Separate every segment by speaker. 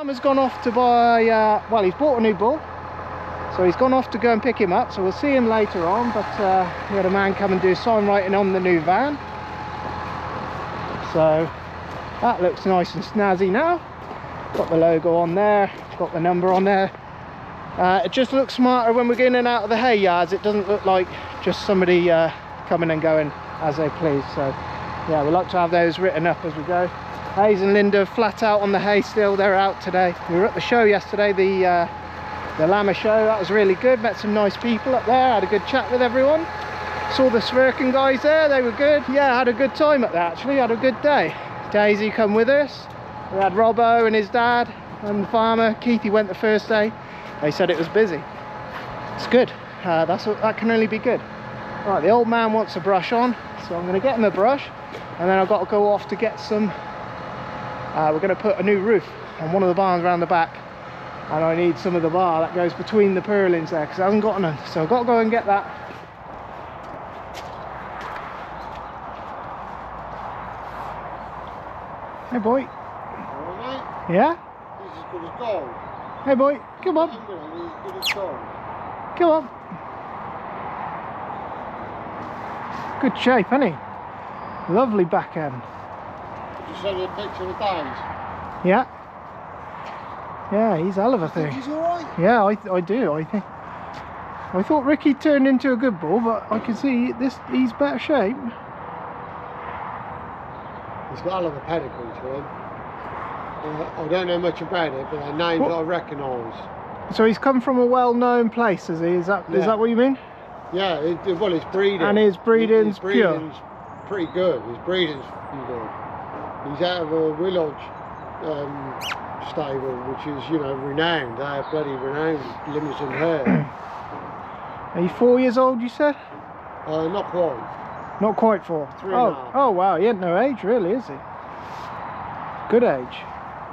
Speaker 1: Farmer's gone off to buy, well, he's bought a new bull, so he's gone off to go and pick him up, so we'll see him later on. But we had a man come and do sign writing on the new van, so that looks nice and snazzy now. Got the logo on there, got the number on there. It just looks smarter when we're getting in and out of the hay yards. It doesn't look like just somebody coming and going as they please. So yeah, we like to have those written up as we go. Hayes and Linda flat out on the hay still. They're out today. We were at the show yesterday, the Llama show. That was really good. Met some nice people up there, had a good chat with everyone. Saw the Swerkin guys there, they were good. Yeah, had a good time at that actually, had a good day. Daisy come with us. We had Robbo and his dad and the farmer. Keithy went the first day. They said it was busy. It's good. That can only be good. Right, the old man wants a brush on, so I'm going to get him a brush, and then I've got to go off to get some. We're going to put a new roof on one of the barns around the back, and I need some of the bar that goes between the purlins there because I haven't got none. So I've got to go and get that. Hey boy.
Speaker 2: All right,
Speaker 1: Yeah?
Speaker 2: this is as good as gold.
Speaker 1: Hey boy, come on.
Speaker 2: This is as good as gold.
Speaker 1: Come on. Good shape, isn't he? Lovely back end.
Speaker 2: Did you send me a picture of the dimes?
Speaker 1: Yeah. Yeah, he's hell of a thing.
Speaker 2: He's alright?
Speaker 1: Yeah, I do. I thought Ricky turned into a good bull, but I can see he's better shape.
Speaker 2: He's got a hell of a pedigree to him. I don't know much about it, but they're names I recognise.
Speaker 1: So he's come from a well-known place, is he? Is that what you mean?
Speaker 2: Yeah, well, his breeding.
Speaker 1: And his breeding's pure.
Speaker 2: Pretty good. His breeding's pretty good. He's out of a Willodge stable, which is, you know, renowned. They're bloody renowned, Limousin herd.
Speaker 1: Are you 4 years old, you said?
Speaker 2: Not quite.
Speaker 1: Not quite 4.
Speaker 2: 3.5.
Speaker 1: Oh wow, he ain't no age really, is he? Good age.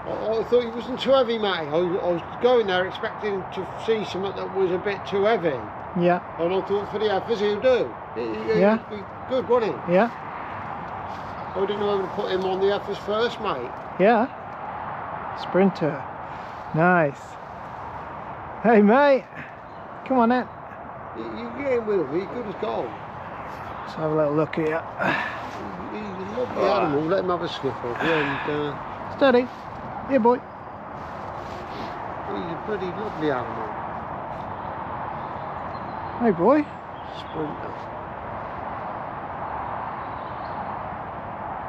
Speaker 2: I thought he wasn't too heavy, mate. I was going there expecting to see something that was a bit too heavy.
Speaker 1: Yeah.
Speaker 2: And I thought for the heifers he'll do.
Speaker 1: Yeah.
Speaker 2: He'd be good, wouldn't he?
Speaker 1: Yeah.
Speaker 2: I didn't know whether to put him on the heifers first, mate.
Speaker 1: Yeah. Sprinter. Nice. Hey mate. Come on then.
Speaker 2: You get in with him, he's good as gold.
Speaker 1: Let's have a little look here.
Speaker 2: He's a lovely animal, let him have a sniffle. And,
Speaker 1: Steady. Here boy.
Speaker 2: he's a pretty lovely animal.
Speaker 1: Hey boy.
Speaker 2: Sprinter.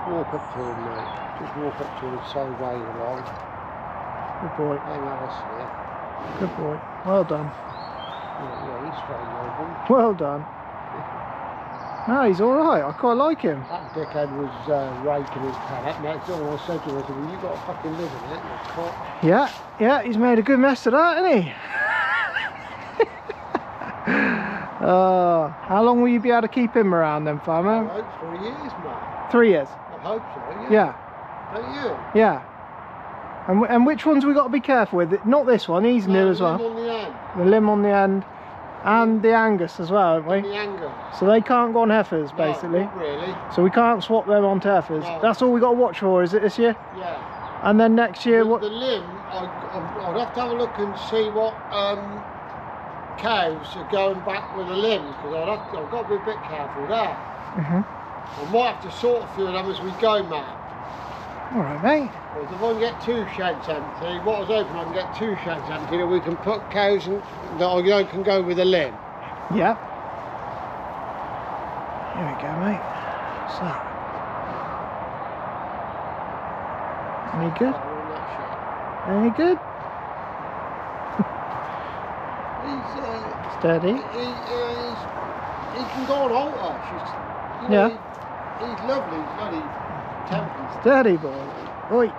Speaker 2: Walk up to him, mate. Just walk up to him and sideways along.
Speaker 1: Good boy.
Speaker 2: Let him have a sniff.
Speaker 1: Good boy. Well done.
Speaker 2: Yeah, he's straight over.
Speaker 1: Well done. No, he's alright. I quite like him.
Speaker 2: That dickhead was raking his paddock next door, and I said to him, well, you got to fucking live in it, you cock.
Speaker 1: Yeah, he's made a good mess of that, hasn't he? How long will you be able to keep him around then, farmer?
Speaker 2: I hope 3 years, mate.
Speaker 1: 3 years?
Speaker 2: I hope so,
Speaker 1: Yeah.
Speaker 2: Don't you?
Speaker 1: Yeah. And which ones we got to be careful with? Not this one, he's new as well.
Speaker 2: The limb on the end.
Speaker 1: The limb on the end. And the Angus as well, haven't we?
Speaker 2: And the Angus.
Speaker 1: So they can't go on heifers, basically.
Speaker 2: No, not really.
Speaker 1: So we can't swap them onto heifers.
Speaker 2: No.
Speaker 1: That's all we got to watch for, is it, this year?
Speaker 2: Yeah.
Speaker 1: And then next year, what?
Speaker 2: The limb, I'd have to have a look and see what cows are going back with the limb, because I've got to be a bit careful there. I might have to sort a few of them as we go, Matt.
Speaker 1: All right, mate.
Speaker 2: Because if I can get 2 sheds empty, what I was hoping I can get 2 sheds empty, that we can put cows in, that I know can go with a limb.
Speaker 1: Yeah. Here we go, mate. What's that? Any good? Any good?
Speaker 2: He's
Speaker 1: Steady.
Speaker 2: he can go on halter. You know, he's lovely. He's bloody temperate.
Speaker 1: Steady, boy. Oi.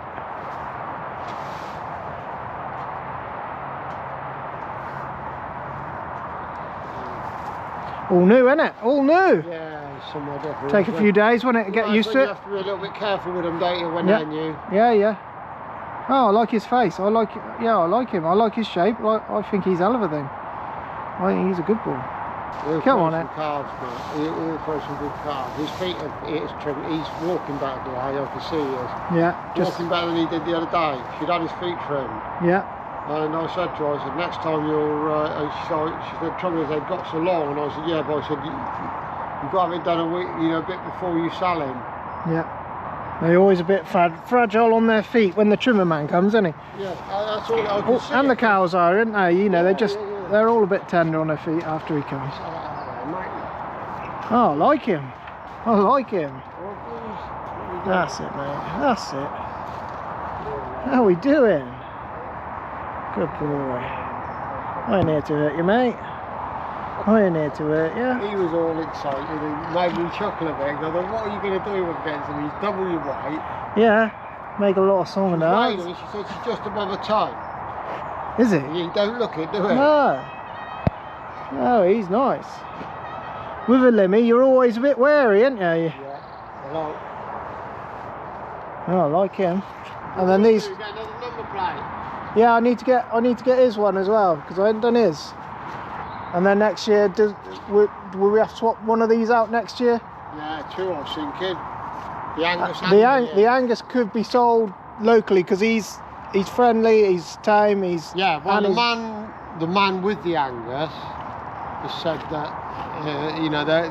Speaker 1: All new, isn't it? All new.
Speaker 2: Yeah, somewhere different.
Speaker 1: Take a few days, won't it, to get used to it?
Speaker 2: You have to be a little bit careful with them, don't you, when they're new?
Speaker 1: Yeah. Oh, I like his face. I like him. I like his shape. I think he's hell of a thing. I think he's a good bull. Come on,
Speaker 2: some calves, mate. He'll throw some good calves. His feet it's trimmed. He's walking better today. I can see he is.
Speaker 1: Yeah.
Speaker 2: Walking better than he did the other day. She'd had his feet trimmed.
Speaker 1: Yeah.
Speaker 2: And I said to her, I said, next time you're, she said, trouble is they've got so long. And I said, yeah, but I said, you've got to have it done a week, a bit before you sell him.
Speaker 1: Yeah. They're always a bit fragile on their feet when the trimmer man comes, isn't he?
Speaker 2: Yeah, that's all I can see.
Speaker 1: And the cows are, aren't they? They're all a bit tender on their feet after he comes. Oh, I like him. I like him. That's it, mate. That's it. How are we doing? Good boy. I ain't here to hurt you, mate. I ain't here to hurt you.
Speaker 2: He was all excited and made me chuckle a bit. I thought, what are you going to do against him? He's double your weight.
Speaker 1: Yeah, make a lot of song and dance.
Speaker 2: She said she's just above a ton.
Speaker 1: Is he?
Speaker 2: You don't look it, do you?
Speaker 1: No. No, he's nice. With a limmy, you're always a bit wary, aren't you?
Speaker 2: Yeah. Hello.
Speaker 1: Oh, I like him. And then these.
Speaker 2: You get another number plate.
Speaker 1: Yeah, I need to get his one as well because I haven't done his. And then next year, will we have to swap one of these out next year?
Speaker 2: Yeah, two I was thinking. The Angus.
Speaker 1: The Angus could be sold locally because he's friendly, he's tame, he's.
Speaker 2: Yeah, well, the man with the Angus has said that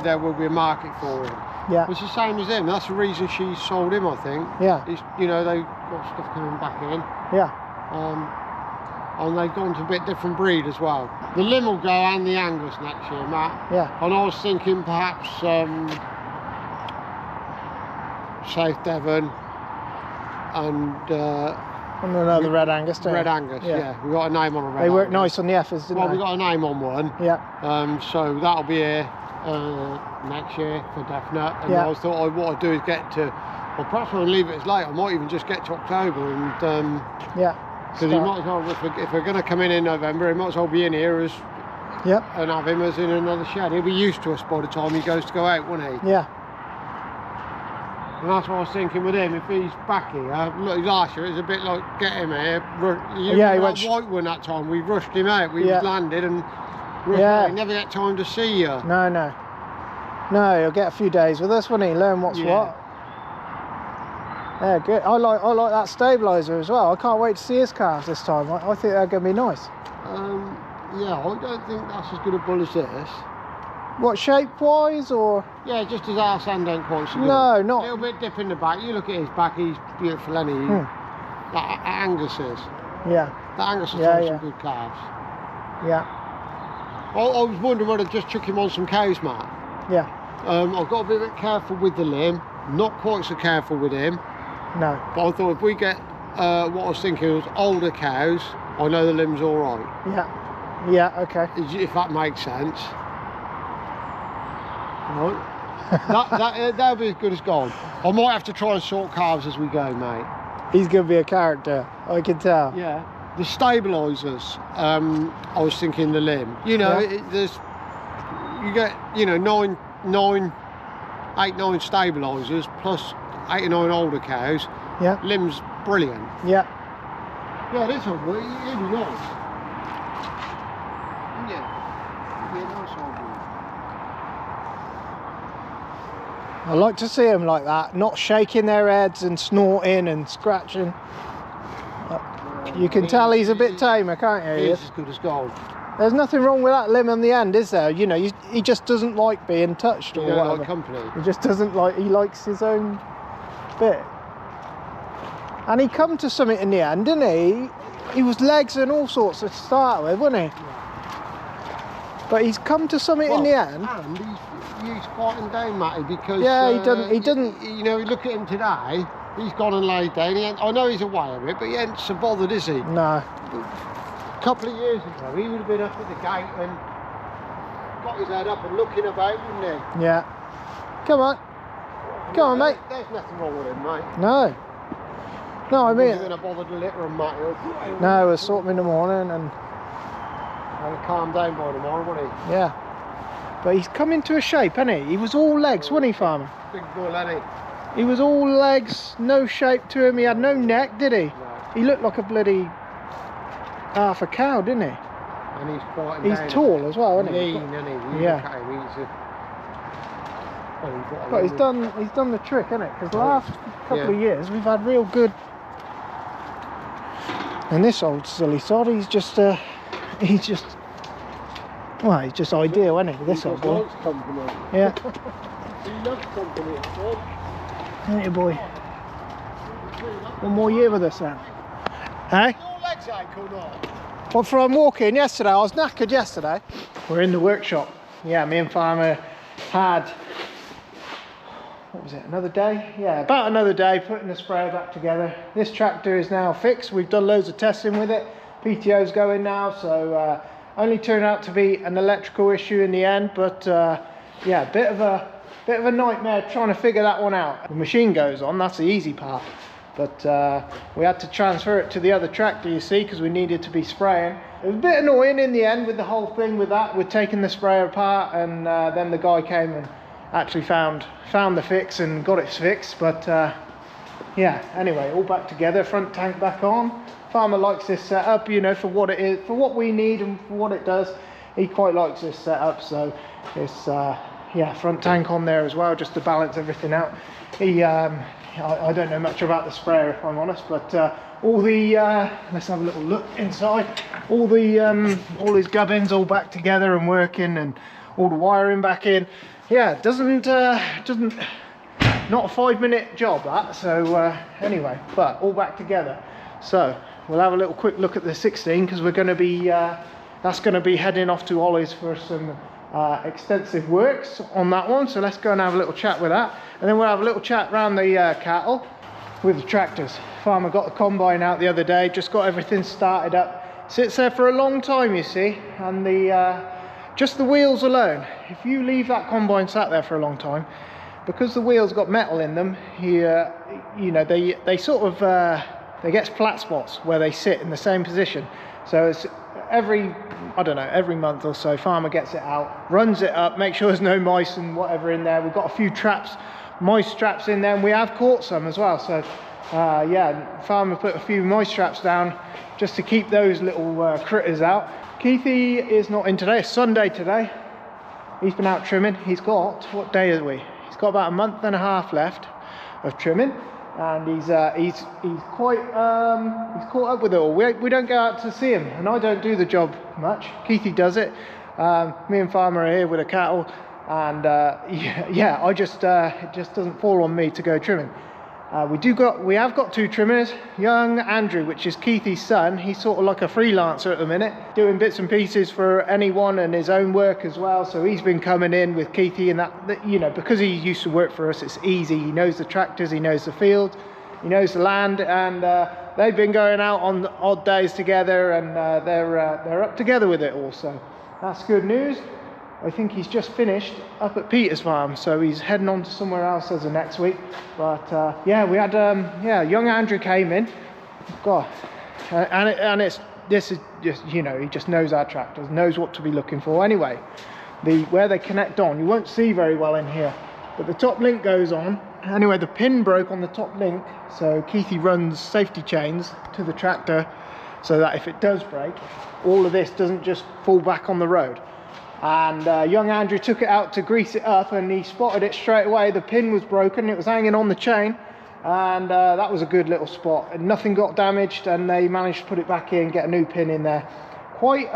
Speaker 2: there will be a market for him.
Speaker 1: Yeah.
Speaker 2: It's the same as him. That's the reason she sold him, I think.
Speaker 1: Yeah.
Speaker 2: It's, they've got stuff coming back in.
Speaker 1: Yeah.
Speaker 2: And they've gone to a bit different breed as well. The Lim will go and the Angus next year, Matt.
Speaker 1: Yeah.
Speaker 2: And I was thinking perhaps South Devon and
Speaker 1: another Red Angus, don't
Speaker 2: Red
Speaker 1: you?
Speaker 2: Angus, yeah. We got a name on a Red Angus.
Speaker 1: They work nice on the F's, didn't they?
Speaker 2: Well, we got a name on one.
Speaker 1: Yeah.
Speaker 2: So that'll be here next year for definite. And
Speaker 1: Yeah.
Speaker 2: I thought what I'd do is get to, well, perhaps I'll leave it as late. I might even just get to October and
Speaker 1: yeah.
Speaker 2: because he might as well, if we're going to come in November, he might as well be in here as
Speaker 1: Yep.
Speaker 2: and have him as in another shed. He'll be used to us by the time he goes to go out, won't he?
Speaker 1: Yeah.
Speaker 2: And that's what I was thinking with him. If he's back here, look, last year it was a bit like get him here.
Speaker 1: Yeah, he went
Speaker 2: white one that time. We rushed him out. We landed and he never get time to see you.
Speaker 1: No. No, he'll get a few days with us, won't he? Learn what's what. Yeah, good. I like that stabiliser as well. I can't wait to see his calves this time. I think they're going to be nice.
Speaker 2: Yeah, I don't think that's as good a bull as this.
Speaker 1: What, shape-wise, or?
Speaker 2: Yeah, just his arse end ain't quite so good.
Speaker 1: No, not.
Speaker 2: A little bit dip in the back. You look at his back, he's beautiful, isn't he? That Angus is.
Speaker 1: Yeah.
Speaker 2: That Angus has some good calves.
Speaker 1: Yeah.
Speaker 2: I was wondering whether I'd just chuck him on some cows, Matt.
Speaker 1: Yeah.
Speaker 2: I've got to be a bit careful with the limb. Not quite so careful with him.
Speaker 1: No.
Speaker 2: But I thought if we get, what I was thinking was older cows, I know the limb's all right.
Speaker 1: Yeah. Yeah, okay.
Speaker 2: If that makes sense. Right. That'll be as good as gold. I might have to try and sort calves as we go, mate.
Speaker 1: He's going to be a character, I can tell.
Speaker 2: Yeah. The stabilisers, I was thinking the limb. You know, you get, 8, 9 stabilisers plus 8 or 9 older cows.
Speaker 1: Yeah.
Speaker 2: Limb's brilliant.
Speaker 1: Yeah.
Speaker 2: Yeah, this one will be nice. Yeah. Yeah, nice old one.
Speaker 1: I like to see them like that, not shaking their heads and snorting and scratching. You can tell he's a bit tamer, can't you?
Speaker 2: He's as good as gold.
Speaker 1: There's nothing wrong with that limb on the end, is there? He just doesn't like being touched or whatever.
Speaker 2: Like company.
Speaker 1: He just doesn't like, he likes his own bit. And he come to something in the end, didn't he? He was legs and all sorts to start with, wasn't he?
Speaker 2: Yeah.
Speaker 1: But he's come to something in the end.
Speaker 2: And he's quieting down, Matty, because
Speaker 1: he didn't.
Speaker 2: You look at him today. He's gone and laid down. I know he's away a bit, but he ain't so bothered, is he?
Speaker 1: No.
Speaker 2: A couple of years ago, he would have been up at the gate and got his head up and looking about, wouldn't he?
Speaker 1: Yeah. Come on. Come on, mate.
Speaker 2: There's nothing wrong with him, mate.
Speaker 1: No. No, I mean.
Speaker 2: He's going to bother to litter him, Matty.
Speaker 1: No, we'll sort him in the morning and.
Speaker 2: He'll calm down by tomorrow, won't he?
Speaker 1: Yeah. But he's come into a shape, hasn't he? He was all legs, wasn't he, Farmer?
Speaker 2: Big bull, hasn't he?
Speaker 1: He was all legs, no shape to him. He had no neck, did he?
Speaker 2: No.
Speaker 1: He looked like a bloody half a cow, didn't he?
Speaker 2: and he's quite.
Speaker 1: He's tall as well, isn't he?
Speaker 2: Lean, isn't he? You
Speaker 1: Yeah.
Speaker 2: look at him,
Speaker 1: But he's done the trick, isn't it? Because the last couple of years we've had real good. And this old silly sod, he's just well, he's just ideal, isn't he? This old boy.
Speaker 2: He loves company.
Speaker 1: Yeah.
Speaker 2: He loves company, Fred.
Speaker 1: Hey boy. One more year with us then. Hey?
Speaker 2: Your legs ache or not?
Speaker 1: Well, from walking yesterday, I was knackered yesterday. We're in the workshop. Yeah, me and Farmer had, what was it, another day? Yeah, about another day putting the sprayer back together. This tractor is now fixed. We've done loads of testing with it. PTO's going now, so only turned out to be an electrical issue in the end, but yeah, bit of a nightmare trying to figure that one out. The machine goes on, that's the easy part. But we had to transfer it to the other tractor, you see, because we needed to be spraying. It was a bit annoying in the end with the whole thing with that. We're taking the sprayer apart, and then the guy came and actually found the fix and got it fixed. But yeah, anyway, all back together, front tank back on. Farmer likes this setup, you know, for what it is, for what we need and for what it does. He quite likes this setup, so it's yeah, front tank on there as well, just to balance everything out. He I don't know much about the sprayer, if I'm honest, but all the let's have a little look inside. All his gubbins all back together and working, and all the wiring back in. Yeah, doesn't not a 5-minute job that. So anyway, but all back together. So we'll have a little quick look at the 16, because we're going to be that's going to be heading off to Ollie's for some extensive works on that one. So let's go and have a little chat with that, and then we'll have a little chat around the cattle with the tractors. Farmer got the combine out the other day, just got everything started up. Sits there for a long time, you see, and the just the wheels alone, if you leave that combine sat there for a long time, because the wheels got metal in them, you know, they sort of they get flat spots where they sit in the same position. So it's every month or so, Farmer gets it out, runs it up, makes sure there's no mice and whatever in there. We've got a few mice traps in there, and we have caught some as well. So yeah, Farmer put a few mice traps down just to keep those little critters out. Keithy is not in today. It's Sunday today. He's been out trimming. He's got, what day are we? He's got about a month and a half left of trimming. And he's quite he's caught up with it all. We don't go out to see him, and I don't do the job much. Keithy does it. Me and Farmer are here with the cattle, and yeah, I just it just doesn't fall on me to go trimming. We have got 2 trimmers. Young Andrew, which is Keithy's son, he's sort of like a freelancer at the minute, doing bits and pieces for anyone and his own work as well. So he's been coming in with Keithy, and that, you know, because he used to work for us, it's easy. He knows the tractors, he knows the field, he knows the land, and they've been going out on odd days together, and they're up together with it all. So that's good news. I think he's just finished up at Peter's farm, so he's heading on to somewhere else as of next week. But yeah, we had yeah, young Andrew came in. God, this is just, you know, he just knows our tractors, knows what to be looking for. Anyway, where they connect on, you won't see very well in here, but the top link goes on. Anyway, the pin broke on the top link, so Keithy runs safety chains to the tractor so that if it does break, all of this doesn't just fall back on the road. And young Andrew took it out to grease it up, and he spotted it straight away. The pin was broken, it was hanging on the chain, and that was a good little spot, and nothing got damaged, and they managed to put it back in, get a new pin in there. Quite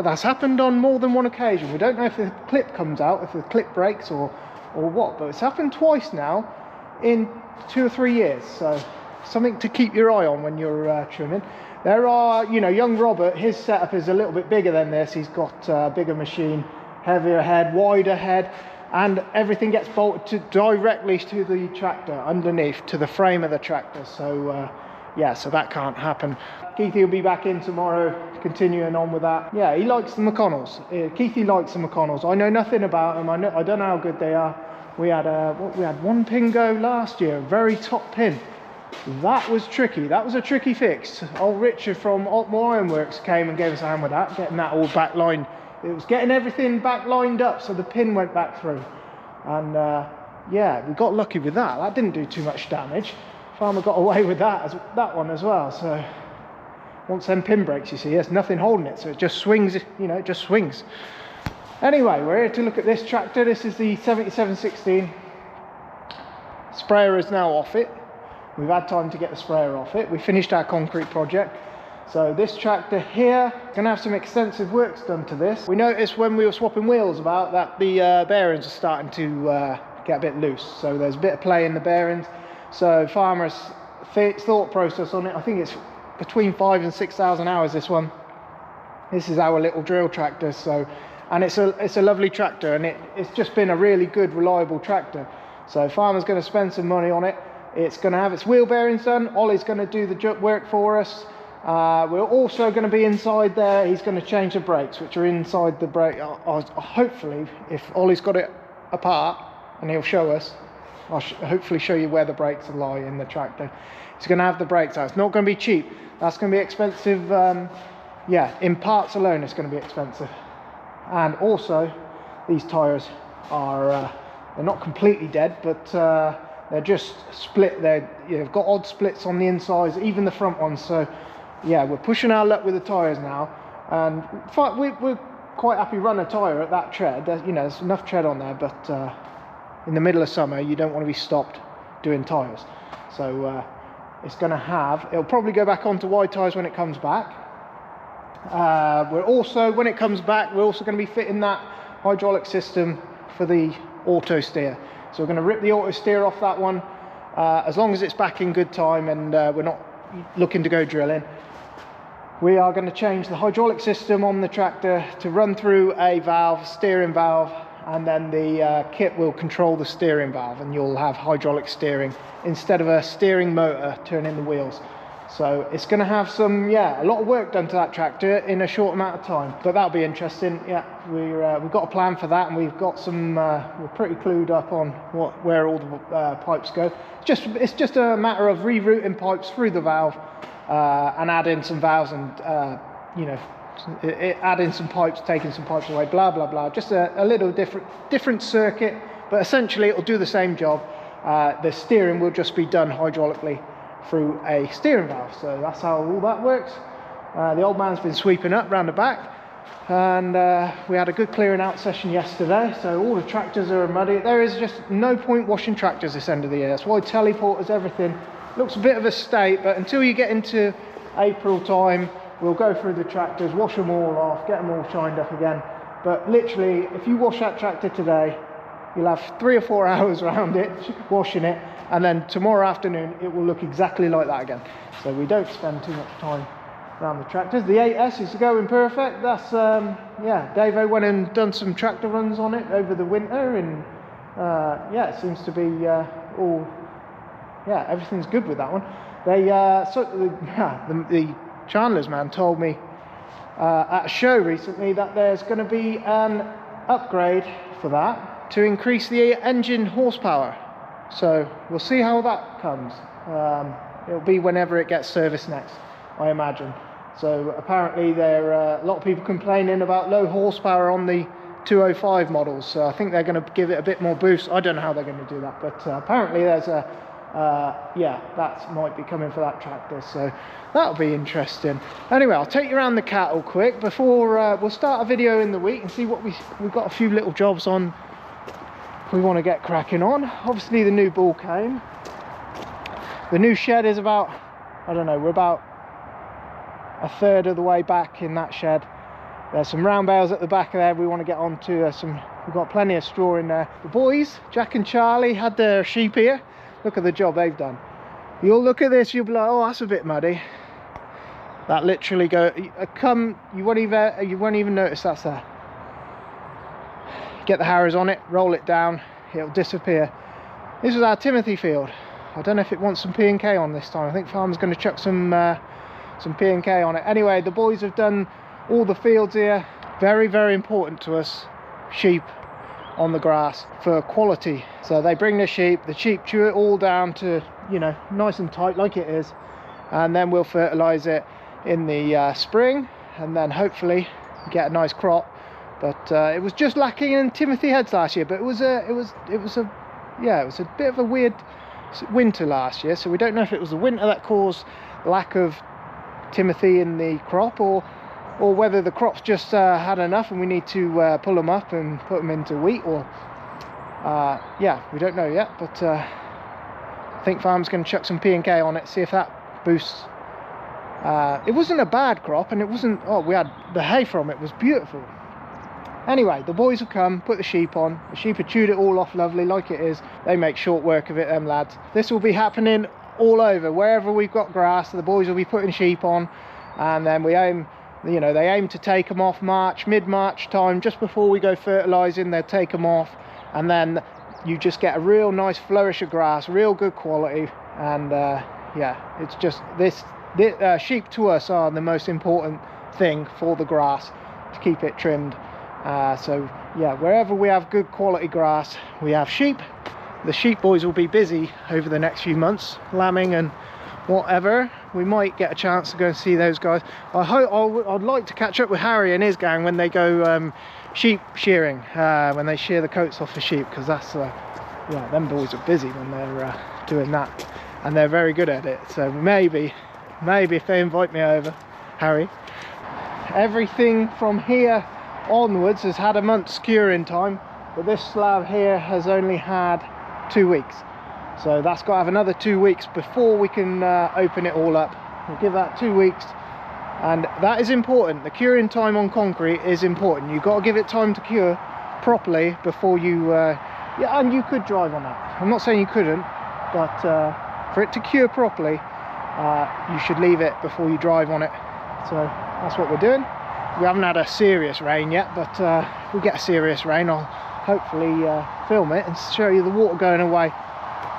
Speaker 1: that's happened on more than one occasion. We don't know if the clip comes out, if the clip breaks or what, but it's happened twice now in 2 or 3 years, so something to keep your eye on when you're trimming. There are, you know, young Robert, his setup is a little bit bigger than this. He's got a bigger machine, heavier head, wider head, and everything gets bolted directly to the tractor underneath, to the frame of the tractor. So yeah, so that can't happen. Keithy will be back in tomorrow, continuing on with that. Yeah, he likes the McConnells. Keithy likes the McConnells. I know nothing about them. I don't know how good they are. We had one pin go last year, very top pin. That was tricky. That was a tricky fix. Old Richard from Altmore Ironworks came and gave us a hand with that, getting that all back lined. It was getting everything back lined up so the pin went back through. And yeah, we got lucky with that. That didn't do too much damage. Farmer got away with that one as well. So wants them pin brakes, you see. There's nothing holding it, so it just swings, you know, it just swings. Anyway, we're here to look at this tractor. This is the 7716. Sprayer is now off it. We've had time to get the sprayer off it. We finished our concrete project. So this tractor here, gonna have some extensive works done to this. We noticed when we were swapping wheels about that the bearings are starting to get a bit loose. So there's a bit of play in the bearings. So farmers' thought process on it, I think it's between 5,000 and 6,000 hours, this one. This is our little drill tractor. So, and it's a lovely tractor, and it's just been a really good, reliable tractor. So farmer's gonna spend some money on it. It's gonna have its wheel bearings done. Ollie's gonna do the work for us. We're also going to be inside there. He's going to change the brakes, which are inside the brake. Hopefully, if Ollie's got it apart, and he'll show us, I'll hopefully show you where the brakes lie in the tractor. He's going to have the brakes out. It's not going to be cheap. That's going to be expensive. Yeah, in parts alone, it's going to be expensive. And also, these tyres are they're not completely dead, but they're just split. You've got odd splits on the insides, even the front ones. So yeah, we're pushing our luck with the tyres now, and we're quite happy run a tyre at that tread. You know, there's enough tread on there, but in the middle of summer you don't want to be stopped doing tyres. So it's going to it'll probably go back onto wide tyres when it comes back. When it comes back, we're also going to be fitting that hydraulic system for the auto steer. So we're going to rip the auto steer off that one, as long as it's back in good time and we're not looking to go drilling. We are going to change the hydraulic system on the tractor to run through a valve, steering valve, and then the kit will control the steering valve, and you'll have hydraulic steering instead of a steering motor turning the wheels. So it's going to have a lot of work done to that tractor in a short amount of time, but that'll be interesting. Yeah, we've got a plan for that, and we've got we're pretty clued up on where all the pipes go. It's just a matter of rerouting pipes through the valve and adding some valves and adding some pipes, taking some pipes away, blah blah blah. Just a little different circuit, but essentially it'll do the same job. The steering will just be done hydraulically through a steering valve. So that's how all that works. The old man's been sweeping up round the back, and we had a good clearing out session yesterday, so all the tractors are muddy. There is just no point washing tractors this end of the year. That's why teleporters, everything looks a bit of a state, but until you get into April time, we'll go through the tractors, wash them all off, get them all shined up again. But literally, if you wash that tractor today, you'll have 3 or 4 hours around it washing it, and then tomorrow afternoon it will look exactly like that again. So we don't spend too much time around the tractors. The 8S is going perfect. That's Davo went and done some tractor runs on it over the winter, and it seems to be everything's good with that one. The Chandler's man told me at a show recently that there's going to be an upgrade for that to increase the engine horsepower. So we'll see how that comes. It'll be whenever it gets serviced next, I imagine. So apparently there are a lot of people complaining about low horsepower on the 205 models. So I think they're going to give it a bit more boost. I don't know how they're going to do that, but apparently there's that might be coming for that tractor. So that'll be interesting. Anyway, I'll take you around the cattle quick before we'll start a video in the week and see what we've got a few little jobs on we want to get cracking on. Obviously the new bull came. The new shed is about, I don't know, we're about a third of the way back in that shed. There's some round bales at the back of there we want to get onto. We've got plenty of straw in there. The boys, Jack and Charlie, had their sheep here. Look at the job they've done. You'll look at this, you'll be like, oh, that's a bit muddy. That literally you won't even notice that's there. Get the harrows on it, roll it down, it'll disappear. This is our Timothy field. I don't know if it wants some P&K on this time. I think farmer's going to chuck some P&K on it. Anyway, the boys have done all the fields here. Very, very important to us, sheep on the grass for quality. So they bring the sheep chew it all down to, nice and tight like it is, and then we'll fertilize it in the spring, and then hopefully get a nice crop. But it was just lacking in Timothy heads last year. But it was a bit of a weird winter last year. So we don't know if it was the winter that caused lack of Timothy in the crop, or whether the crop's just had enough and we need to pull them up and put them into wheat, or yeah, we don't know yet. But I think farm's going to chuck some P&K on it, see if that boosts. It wasn't a bad crop, and it wasn't, oh, we had the hay from it was beautiful. Anyway, the boys will come, put the sheep on. The sheep have chewed it all off lovely, like it is. They make short work of it, them lads. This will be happening all over, wherever we've got grass. The boys will be putting sheep on, and then we aim, you know, they aim to take them off mid-March time, just before we go fertilising. They'll take them off, and then you just get a real nice flourish of grass, real good quality. And yeah, it's just this sheep to us are the most important thing for the grass, to keep it trimmed. So yeah, wherever we have good quality grass, we have sheep. The sheep boys will be busy over the next few months, lambing and whatever. We might get a chance to go and see those guys. I'd like to catch up with Harry and his gang when they go sheep shearing, when they shear the coats off the sheep, because that's yeah, them boys are busy when they're doing that, and they're very good at it. So maybe if they invite me over, Harry. Everything from here onwards has had a month's curing time, but this slab here has only had 2 weeks, so that's got to have another 2 weeks before we can open it all up. We'll give that 2 weeks, and that is important. The curing time on concrete is important. You've got to give it time to cure properly before you yeah, and you could drive on that. I'm not saying you couldn't, but for it to cure properly, you should leave it before you drive on it. So that's what we're doing. We haven't had a serious rain yet, but if we get a serious rain, I'll hopefully film it and show you the water going away.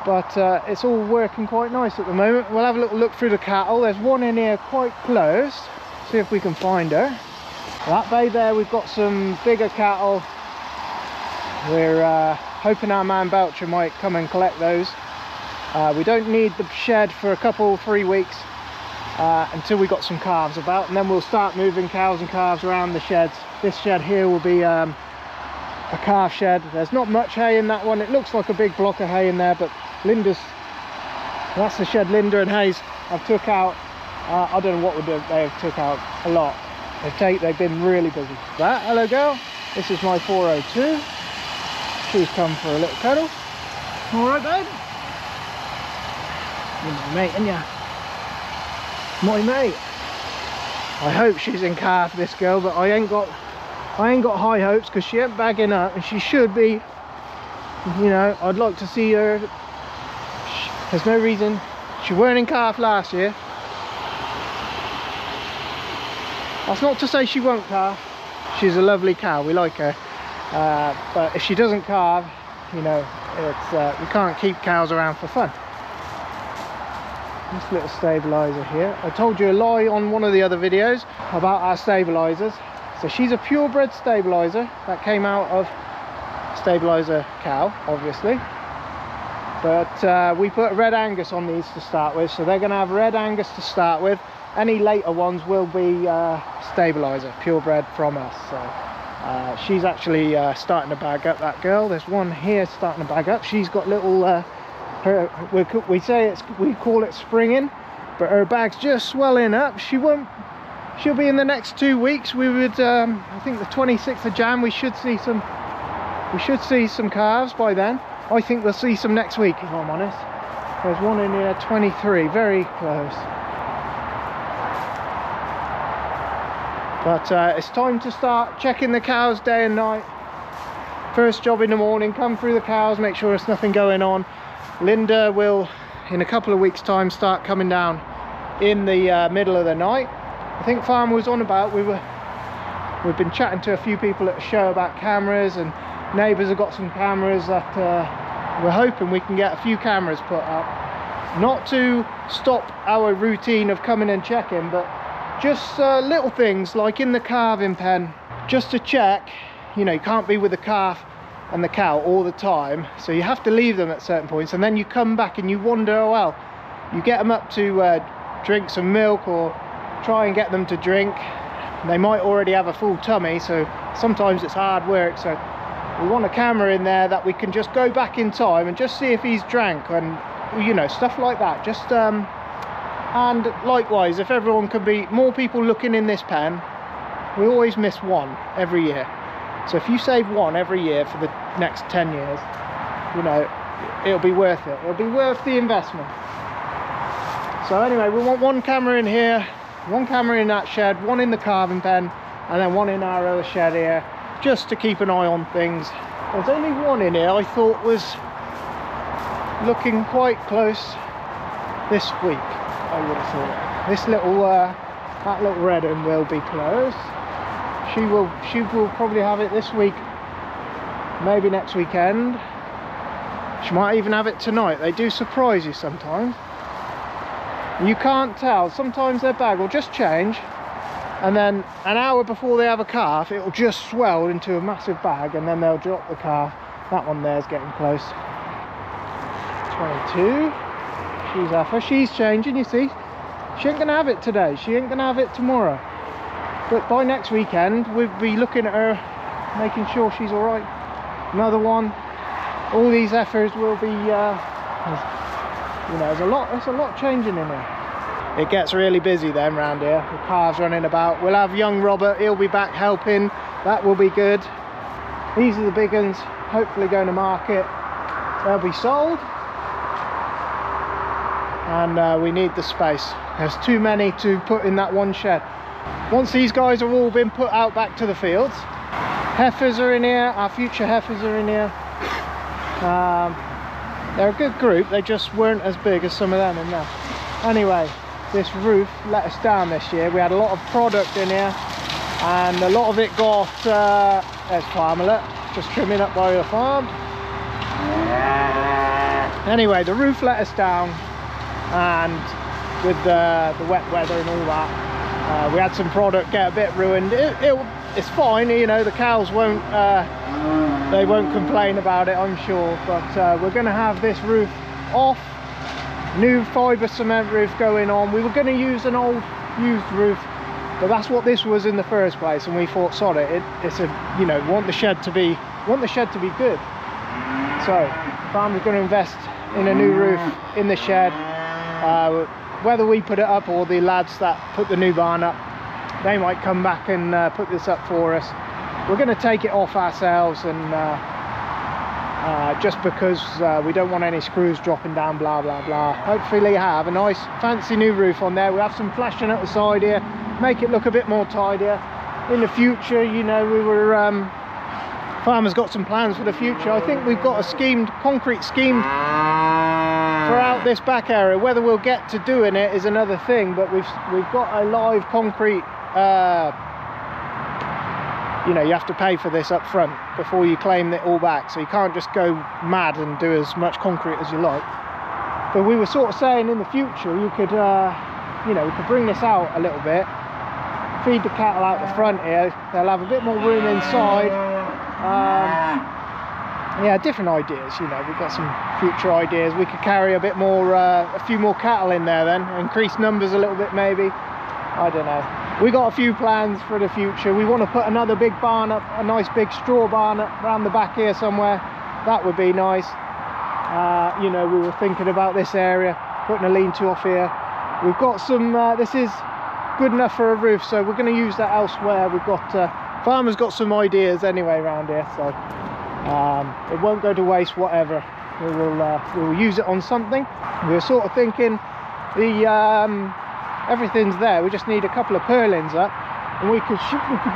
Speaker 1: But it's all working quite nice at the moment. We'll have a little look through the cattle. There's one in here quite close. See if we can find her. That bay there, we've got some bigger cattle. We're hoping our man Belcher might come and collect those. We don't need the shed for a couple, 3 weeks. Until we got some calves about, and then we'll start moving cows and calves around the sheds. This shed here will be a calf shed. There's not much hay in that one. It looks like a big block of hay in there, but that's the shed Linda and Hayes have took out. I don't know what they've took out a lot. They've been really busy. That, hello girl, this is my 402. She's come for a little cuddle. All right, babe. You're my mate, ain't ya? My mate. I hope she's in calf, this girl, but I ain't got high hopes, because she ain't bagging up, and she should be. You know, I'd like to see her. There's no reason. She weren't in calf last year. That's not to say she won't calf. She's a lovely cow, we like her, but if she doesn't calve, you know, it's we can't keep cows around for fun. This little stabilizer here. I told you a lie on one of the other videos about our stabilizers. So she's a purebred stabilizer that came out of stabilizer cow, obviously. But we put Red Angus on these to start with, so they're going to have Red Angus to start with. Any later ones will be stabilizer, purebred from us. So she's actually starting to bag up, that girl. There's one here starting to bag up. She's got little we call it springing, but her bag's just swelling up. She'll be in the next 2 weeks. We would I think the 26th of Jan we should see some calves by then. I think we'll see some next week, if I'm honest. There's one in here, 23, very close. But it's time to start checking the cows day and night. First job in the morning, come through the cows, make sure there's nothing going on. Linda will, in a couple of weeks' time, start coming down in the middle of the night. I think Farmer was on about, we've been chatting to a few people at the show about cameras, and neighbours have got some cameras that we're hoping we can get a few cameras put up. Not to stop our routine of coming and checking, but just little things like in the calving pen, just to check. You know, you can't be with the calf and the cow all the time, so you have to leave them at certain points, and then you come back and you wonder, oh well, you get them up to drink some milk or try and get them to drink. They might already have a full tummy, so sometimes it's hard work. So we want a camera in there that we can just go back in time and just see if he's drank, and you know, stuff like that. Just And likewise, if everyone could be more people looking in this pen, we always miss one every year. So if you save one every year for the next 10 years, you know, it'll be worth it. It'll be worth the investment. So anyway, we want one camera in here, one camera in that shed, one in the carving pen, and then one in our other shed here, just to keep an eye on things. There's only one in here I thought was looking quite close this week, I would have thought. This little, that little red one will be close. She will probably have it this week, maybe next weekend. She might even have it tonight. They do surprise you sometimes. You can't tell. Sometimes their bag will just change, and then an hour before they have a calf, it will just swell into a massive bag, and then they'll drop the calf. That one there's getting close. 22. She's Effa. She's changing, you see. She ain't gonna have it today. She ain't gonna have it tomorrow. But by next weekend, we'll be looking at her, making sure she's all right. Another one. All these Effers will be, you know, there's a lot changing in here. It gets really busy then round here. The calves running about. We'll have young Robert. He'll be back helping. That will be good. These are the big ones. Hopefully going to market. They'll be sold. And we need the space. There's too many to put in that one shed. Once these guys have all been put out back to the fields, heifers are in here. Our future heifers are in here. They're a good group. They just weren't as big as some of them in there. Anyway, this roof let us down this year. We had a lot of product in here, and a lot of it got there's farm alert, just trimming up by the farm. Anyway, the roof let us down, and with the wet weather and all that, we had some product get a bit ruined. It's fine, you know, the cows won't they won't complain about it, I'm sure. But we're going to have this roof off, new fibre cement roof going on. We were going to use an old used roof, but that's what this was in the first place, and we thought, sod it, it's a, you know, want the shed to be good. So farmer's going to invest in a new roof in the shed. Whether we put it up or the lads that put the new barn up, they might come back and put this up for us. We're going to take it off ourselves, and just because we don't want any screws dropping down, blah blah blah. Hopefully have a nice fancy new roof on there. We have some flashing at the side here, make it look a bit more tidier. In the future, you know, we were farmer's got some plans for the future. I think we've got a concrete schemed throughout this back area. Whether we'll get to doing it is another thing, but we've got a live concrete. You know, you have to pay for this up front before you claim it all back, so you can't just go mad and do as much concrete as you like. But we were sort of saying in the future you could you know, we could bring this out a little bit, feed the cattle out the front here, they'll have a bit more room inside. Yeah, different ideas, you know, we've got some future ideas. We could carry a bit more, a few more cattle in there then, increase numbers a little bit maybe, I don't know. We got a few plans for the future. We want to put another big barn up, a nice big straw barn up around the back here somewhere. That would be nice. You know, we were thinking about this area, putting a lean-to off here. We've got some, this is good enough for a roof, so we're going to use that elsewhere. We've got, farmer's got some ideas anyway around here, so it won't go to waste, whatever. We will use it on something. We were sort of thinking the everything's there, we just need a couple of purlins up, and we could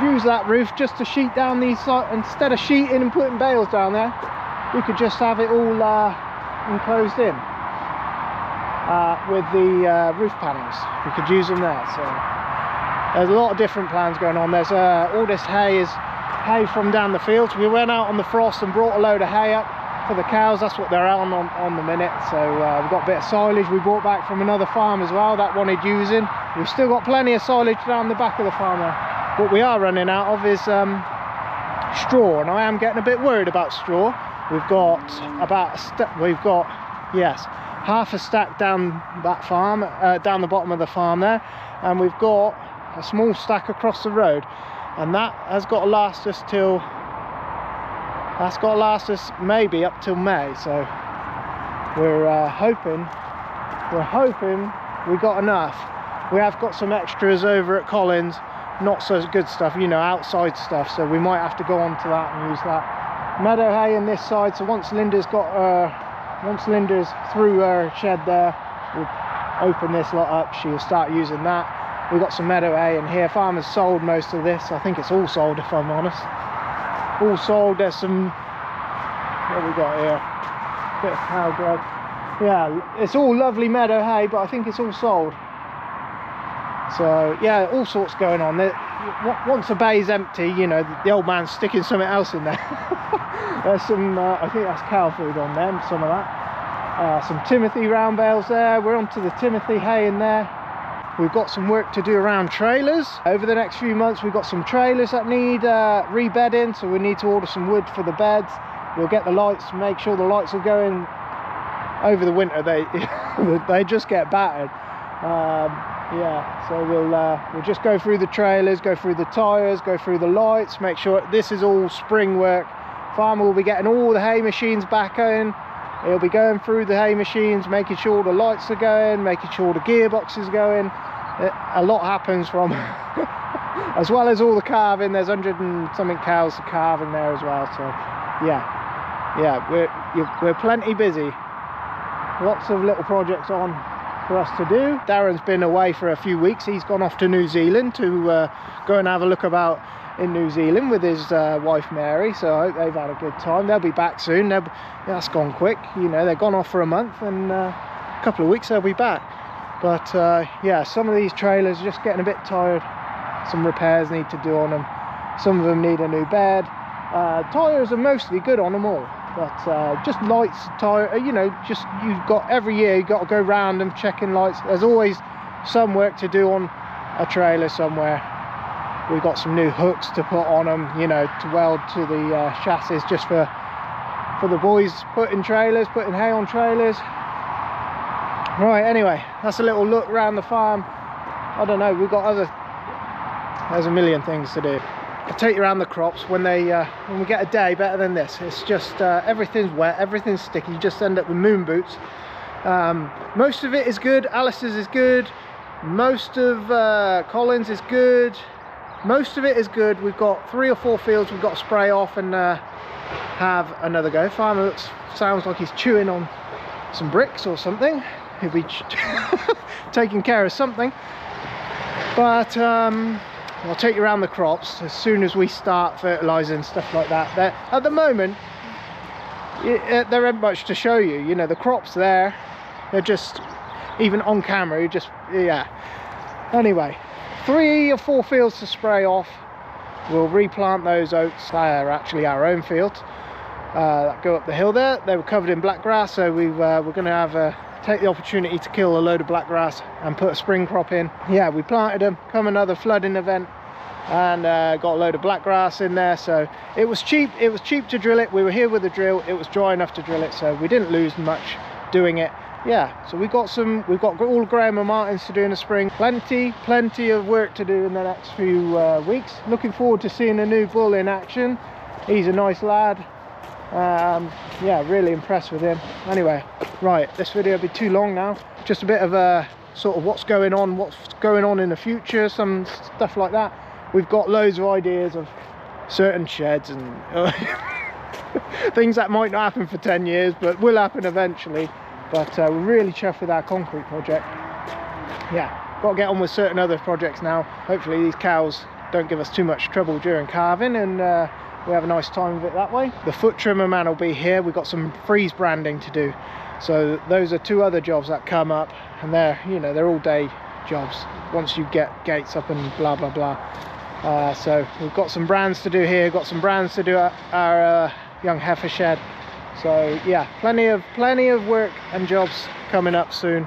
Speaker 1: use that roof just to sheet down these sides. Instead of sheeting and putting bales down there, we could just have it all enclosed in with the roof panels. We could use them there. So there's a lot of different plans going on. There's all this hay is hay from down the fields. We went out on the frost and brought a load of hay up for the cows. That's what they're on the minute. So we've got a bit of silage we brought back from another farm as well that wanted using. We've still got plenty of silage down the back of the farm there. What we are running out of is straw, and I am getting a bit worried about straw. We've got half a stack down that farm, down the bottom of the farm there, and we've got a small stack across the road, and that has got to last us till maybe up till May. So we're hoping we got enough. We have got some extras over at Collins, not so good stuff, you know, outside stuff, so we might have to go on to that and use that. Meadow hay on this side, so once Linda's through her shed there, we'll open this lot up, she'll start using that. We've got some meadow hay in here. Farmer's sold most of this. I think it's all sold, if I'm honest. All sold. There's some, what have we got here? Bit of cow grub. Yeah, it's all lovely meadow hay, but I think it's all sold. So yeah, all sorts going on. Once the bay's empty, you know, the old man's sticking something else in there. There's some, I think that's cow food on them, some of that. Some Timothy round bales there. We're onto the Timothy hay in there. We've got some work to do around trailers. Over the next few months, we've got some trailers that need rebedding, so we need to order some wood for the beds. We'll get the lights, make sure the lights are going. Over the winter, they just get battered. Yeah, so we'll just go through the trailers, go through the tyres, go through the lights, make sure this is all spring work. Farmer will be getting all the hay machines back in. He'll be going through the hay machines, making sure the lights are going, making sure the gearbox is going. A lot happens from, as well as all the calving. There's 100 and something cows to calve in there as well. So yeah, we're plenty busy. Lots of little projects on for us to do. Darren's been away for a few weeks. He's gone off to New Zealand to go and have a look about in New Zealand with his wife Mary, so I hope they've had a good time. They'll be back soon. That's gone quick, you know, they've gone off for a month, and a couple of weeks they'll be back. But yeah, some of these trailers are just getting a bit tired. Some repairs need to do on them. Some of them need a new bed. Tyres are mostly good on them all, but just lights, tyre, you know, just you've got every year you've got to go round them checking lights. There's always some work to do on a trailer somewhere. We've got some new hooks to put on them, you know, to weld to the chassis, just for the boys putting hay on trailers. Right, anyway, that's a little look around the farm. I don't know, we've got there's a million things to do. I'll take you around the crops when we get a day better than this. It's just everything's wet, everything's sticky. You just end up with moon boots. Most of it is good. Alice's is good. Most of Collins is good. Most of it is good. We've got 3 or 4 fields we've got to spray off and have another go. Farmer sounds like he's chewing on some bricks or something. He'll be taking care of something. But I'll take you around the crops as soon as we start fertilising, stuff like that. At the moment, there ain't much to show you. You know, the crops there, they're just, even on camera, you just, yeah. Anyway, 3 or 4 fields to spray off. We'll replant those oats. They're actually our own fields that go up the hill there. They were covered in black grass, so we're going to take the opportunity to kill a load of black grass and put a spring crop in. Yeah, we planted them, come another flooding event, and got a load of black grass in there. So it was cheap to drill it. We were here with the drill, it was dry enough to drill it, so we didn't lose much doing it. Yeah, so we've got all Graham and Martin's to do in the spring. Plenty of work to do in the next few weeks. Looking forward to seeing a new bull in action. He's a nice lad. Yeah, really impressed with him. Anyway, right, this video will be too long now. Just a bit of a sort of what's going on in the future, some stuff like that. We've got loads of ideas of certain sheds and things that might not happen for 10 years, but will happen eventually. But we're really chuffed with our concrete project. Yeah, got to get on with certain other projects now. Hopefully these cows don't give us too much trouble during calving, and we have a nice time with it that way. The foot trimmer man will be here. We've got some freeze branding to do. So those are 2 other jobs that come up, and they're all day jobs once you get gates up and blah blah blah. So we've got some brands to do here, got some brands to do at our young heifer shed. So yeah, plenty of work and jobs coming up soon.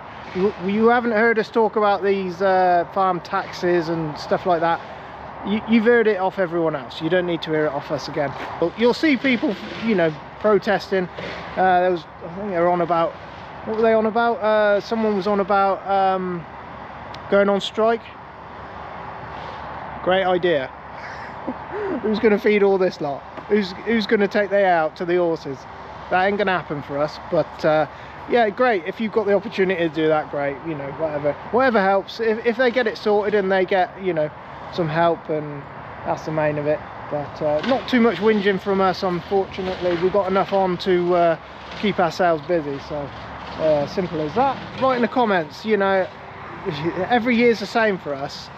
Speaker 1: You haven't heard us talk about these farm taxes and stuff like that. You've heard it off everyone else. You don't need to hear it off us again. You'll see people, you know, protesting. I think they were on about, what were they on about? Someone was on about going on strike. Great idea. Who's going to feed all this lot? Who's going to take their out to the horses? That ain't going to happen for us. But yeah, great. If you've got the opportunity to do that, great. You know, whatever helps. If they get it sorted and they get, you know, some help, and that's the main of it. But not too much whinging from us, unfortunately. We've got enough on to keep ourselves busy. So simple as that. Write in the comments, you know, every year's the same for us,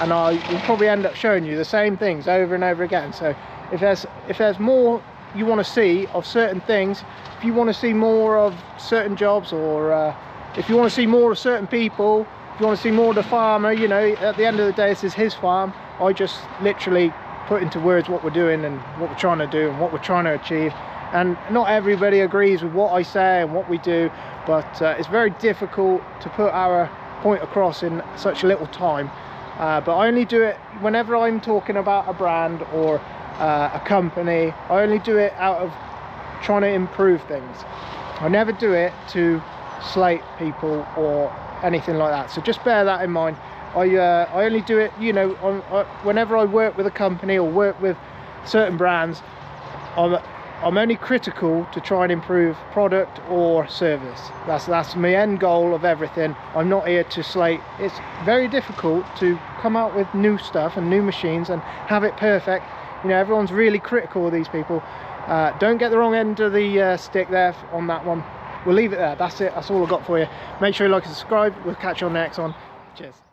Speaker 1: and I will probably end up showing you the same things over and over again. So if there's more you want to see of certain things, if you want to see more of certain jobs, or if you want to see more of certain people, if you want to see more of the farmer, you know, at the end of the day, this is his farm. I just literally put into words what we're doing and what we're trying to do and what we're trying to achieve. And not everybody agrees with what I say and what we do, but it's very difficult to put our point across in such little time. But I only do it whenever I'm talking about a brand or a company. I only do it out of trying to improve things. I never do it to slate people or anything like that, so just bear that in mind. I only do it, you know, whenever I work with a company or work with certain brands, I'm only critical to try and improve product or service. That's my end goal of everything. I'm not here to slate. It's very difficult to come out with new stuff and new machines and have it perfect. You know, everyone's really critical of these people. Don't get the wrong end of the stick there on that one. We'll leave it there. That's it. That's all I've got for you. Make sure you like and subscribe. We'll catch you on the next one. Cheers.